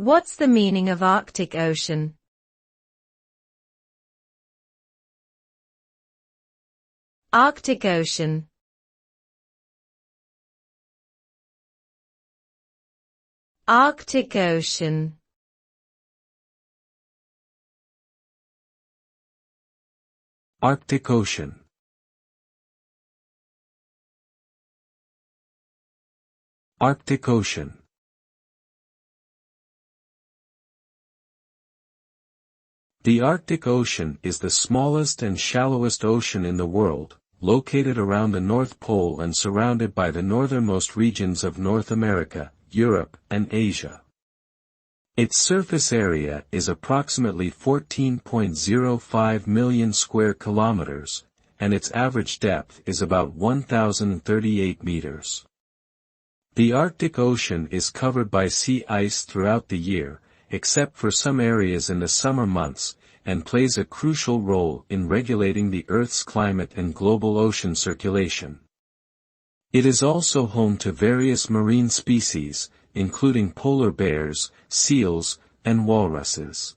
What's the meaning of Arctic Ocean? Arctic Ocean. Arctic Ocean. Arctic Ocean. Arctic Ocean. The Arctic Ocean is the smallest and shallowest ocean in the world, located around the North Pole and surrounded by the northernmost regions of North America, Europe, and Asia. Its surface area is approximately 14.05 million square kilometers, and its average depth is about 1,038 meters. The Arctic Ocean is covered by sea ice throughout the year, except for some areas in the summer months, and plays a crucial role in regulating the Earth's climate and global ocean circulation. It is also home to various marine species, including polar bears, seals, and walruses.